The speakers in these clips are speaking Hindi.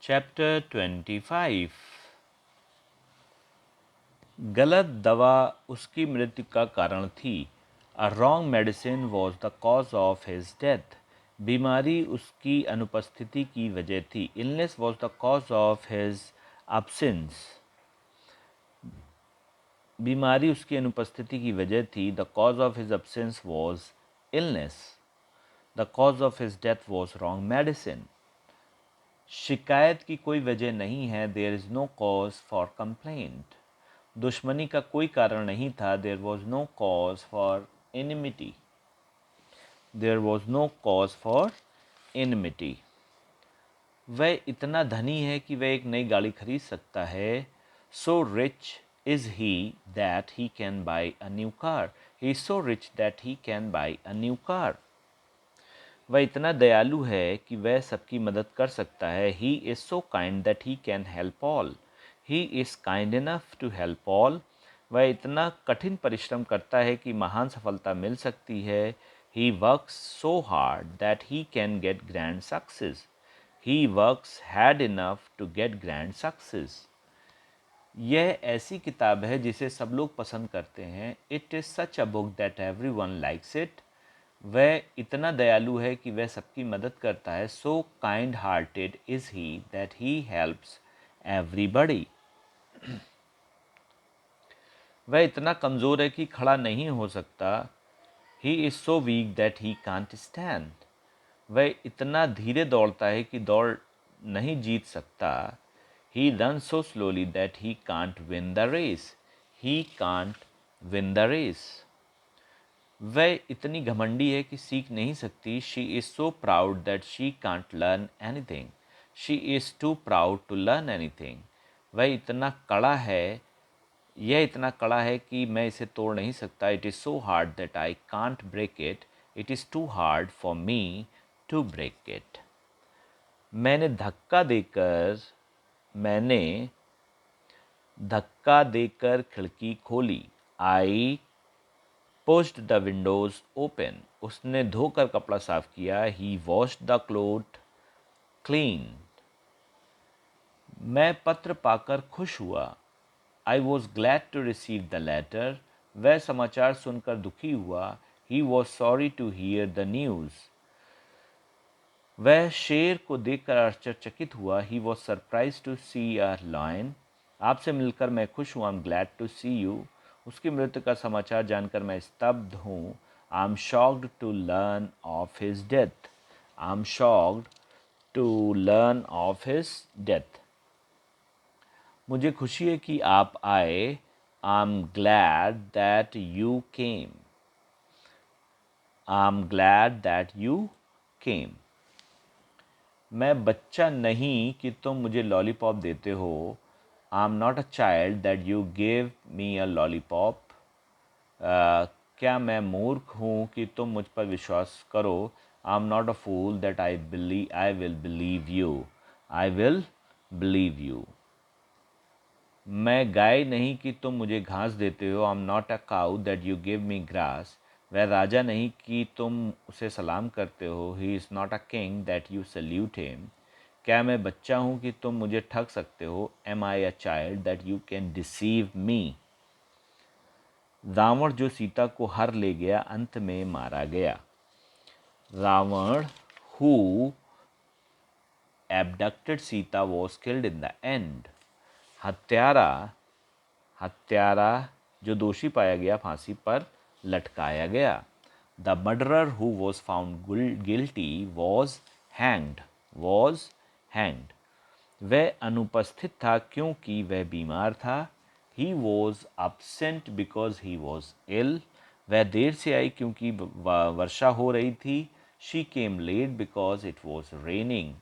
चैप्टर 25। गलत दवा उसकी मृत्यु का कारण थी। A wrong medicine was the cause of his death. बीमारी उसकी अनुपस्थिति की वजह थी। Illness was the cause of his absence। बीमारी उसकी अनुपस्थिति की वजह थी। The cause of his absence was illness. The cause of his death was wrong medicine. शिकायत की कोई वजह नहीं है। There is no cause for complaint. दुश्मनी का कोई कारण नहीं था। There was no cause for एनिमिटी। There was no cause for enmity. वह इतना धनी है कि वह एक नई गाड़ी खरीद सकता है। So rich is he that he can buy a new car. He is so rich that he can buy a new car. वह इतना दयालु है कि वह सबकी मदद कर सकता है। He is so kind that he can help all. He is kind enough to help all. वह इतना कठिन परिश्रम करता है कि महान सफलता मिल सकती है। He works so hard that he can get grand success. He works hard enough to get grand success. यह ऐसी किताब है जिसे सब लोग पसंद करते हैं। It is such a book that every one likes it. वह इतना दयालु है कि वह सबकी मदद करता है। So kind hearted is he that he helps everybody. वह इतना कमज़ोर है कि खड़ा नहीं हो सकता। ही is so weak that he can't stand. वह इतना धीरे दौड़ता है कि दौड़ नहीं जीत सकता। He run so slowly that he can't win the race. He can't win the race. वह इतनी घमंडी है कि सीख नहीं सकती। She is so proud that she can't learn anything. She is too proud to learn anything. वह इतना कड़ा है, यह इतना कड़ा है कि मैं इसे तोड़ नहीं सकता। It is so hard that I can't break it. It is too hard for me to break it. मैंने धक्का देकर खिड़की खोली। I pushed the windows open. उसने धोकर कपड़ा साफ किया। He washed the cloth clean. मैं पत्र पाकर खुश हुआ। I was glad to receive the letter. वह समाचार सुनकर दुखी हुआ। He was sorry to hear the news. वह शेर को देखकर आश्चर्यचकित हुआ। He was surprise to see a lion. आपसे मिलकर मैं खुश हूँ। I am glad to see you. उसकी मृत्यु का समाचार जानकर मैं स्तब्ध हूँ। I am shocked to learn of his death. I am shocked to learn of his death. मुझे खुशी है कि आप आए। I am glad that you came. I am glad that you came. मैं बच्चा नहीं कि तुम मुझे लॉलीपॉप देते हो। I am not a child that you give me a lollipop. क्या मैं मूर्ख हूँ कि तुम मुझ पर विश्वास करो। I am not a fool that I will believe you. I will believe you. मैं गाय नहीं कि तुम मुझे घास देते हो। I am not a cow that you give me grass. वह राजा नहीं कि तुम उसे सलाम करते हो। He is not a king that you salute him. क्या मैं बच्चा हूँ कि तुम मुझे ठग सकते हो। Am I a child that you can deceive me. Ravan जो सीता को हर ले गया अंत में मारा गया। Ravan who abducted Sita was killed in the end। हत्यारा हत्यारा जो दोषी पाया गया फांसी पर लटकाया गया। The murderer who was found guilty was hanged. वह अनुपस्थित था क्योंकि वह बीमार था। He was absent because he was ill. वह देर से आई क्योंकि वर्षा हो रही थी। She came late because it was raining.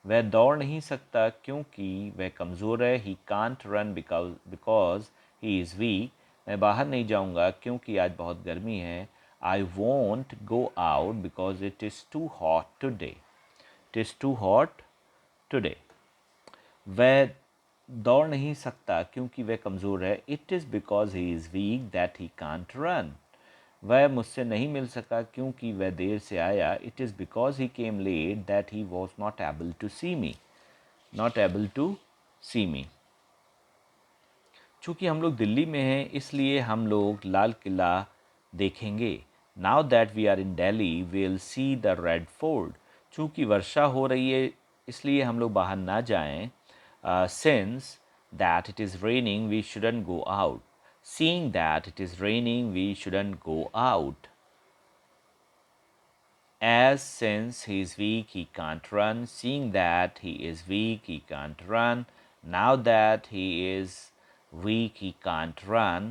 वह दौड़ नहीं सकता क्योंकि वह कमज़ोर है। He can't run because he is weak. मैं बाहर नहीं जाऊंगा क्योंकि आज बहुत गर्मी है। I won't go out because it is too hot today. It is too hot today. वह दौड़ नहीं सकता क्योंकि वह कमज़ोर है। It is because he is weak that he can't run. वह मुझसे नहीं मिल सका क्योंकि वह देर से आया। It is because he came late that he was not able to see me. not able to see me. चूँकि हम लोग दिल्ली में हैं इसलिए हम लोग लाल किला देखेंगे. Now that we are in Delhi will see the red fort. चूँकि वर्षा हो रही है इसलिए हम लोग बाहर ना जाएं. Since that it is raining we shouldn't go out. Seeing that it is raining we shouldn't go out. As since he is weak, he can't run. Seeing that he is weak, he can't run. Now that he is weak, he can't run.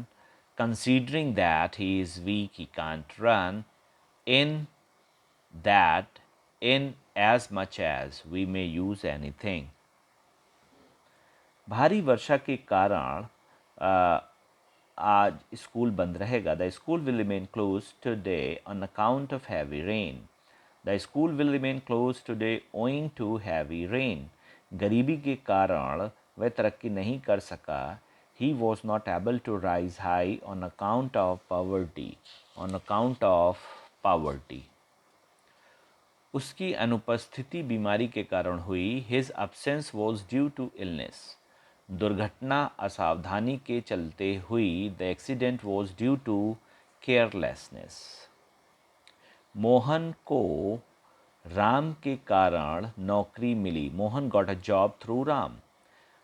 Considering that he is weak, he can't run. In that, in as much as we may use anything. भारी वर्षा के कारण आज स्कूल बंद रहेगा. The school will remain close today on account of heavy rain. The school will remain close today owing to heavy rain. गरीबी के कारण वह तरक्की नहीं कर सका. He was not able to rise high on account of poverty. On account of poverty. उसकी अनुपस्थिति बीमारी के कारण हुई. His absence was due to illness. दुर्घटना असावधानी के चलते हुई. The accident was due to carelessness. Mohan को राम के कारण नौकरी मिली. Mohan got a job through Ram.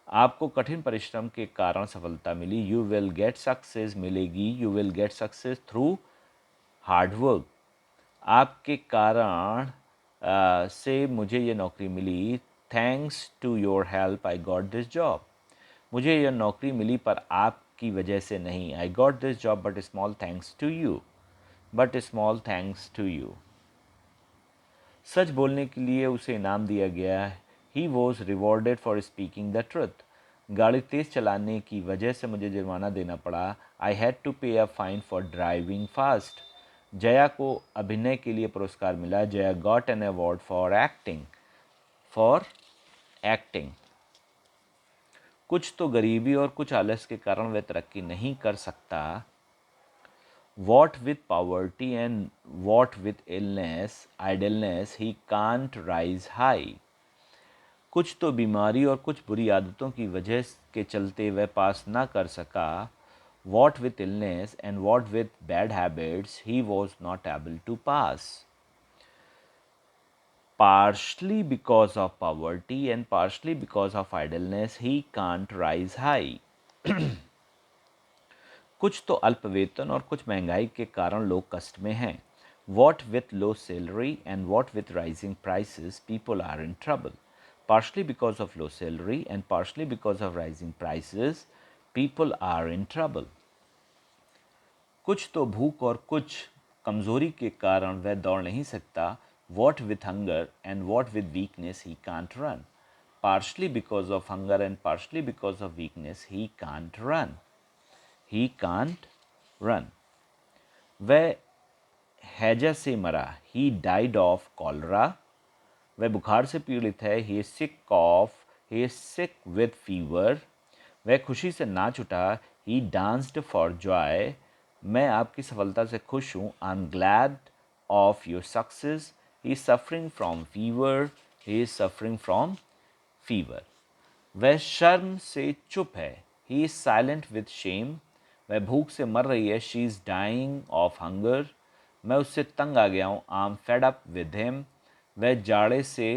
आपको कठिन परिश्रम के कारण सफलता मिली. यू विल गेट सक्सेस मिलेगी. You will get success through hard work. आपके कारण से मुझे ये नौकरी मिली. Thanks to your help I got this job. मुझे यह नौकरी मिली पर आपकी वजह से नहीं. I got this job but small thanks to you. But small thanks to you. सच बोलने के लिए उसे इनाम दिया गया. He was rewarded for speaking the truth. गाड़ी तेज़ चलाने की वजह से मुझे जुर्माना देना पड़ा. आई हैड टू पे a fine for driving fast. Jaya को अभिनय के लिए पुरस्कार मिला. Jaya got an award for acting. For acting. कुछ तो गरीबी और कुछ आलस के कारण वह तरक्की नहीं कर सकता. What with poverty and what with illness idleness he can't rise high. कुछ तो बीमारी और कुछ बुरी आदतों की वजह के चलते वह पास ना कर सका. What with illness and what with bad habits he was not able to pass. Partially because of poverty and partially because of idleness, he can't rise high. कुछ तो अल्प वेतन और कुछ महंगाई के कारण लोग कष्ट में हैं. What with low salary and what with rising prices, people are in trouble. Partially because of low salary and partially because of rising prices, people are in trouble. कुछ तो भूख और कुछ कमज़ोरी के कारण वह दौड़ नहीं सकता. What with hunger and what with weakness he can't run. Partially because of hunger and partially because of weakness he can't run. He can't run. वह हैजा से मरा. He died of cholera. वह बुखार से पीड़ित है. He is sick with fever. वह खुशी से नाच उठा. He danced for joy. मैं आपकी सफलता से खुश हूँ. I'm glad of your success. He is suffering from fever. He is suffering from fever. वह शर्म से चुप है. He is silent with shame. वह भूख से मर रही है. She is dying of hunger. मैं उससे तंग आ गया हूँ. I'm fed up with him. वह जाड़े से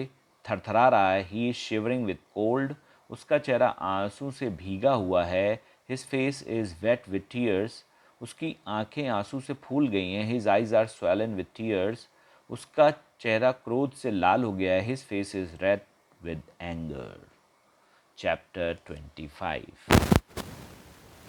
थरथरा रहा है. He is shivering with cold. उसका चेहरा आंसू से भीगा हुआ है. His face is wet with tears. उसकी आंखें आंसू से फूल गई हैं. His eyes are swollen with tears. उसका चेहरा क्रोध से लाल हो गया है. His face is red with anger. Chapter 25.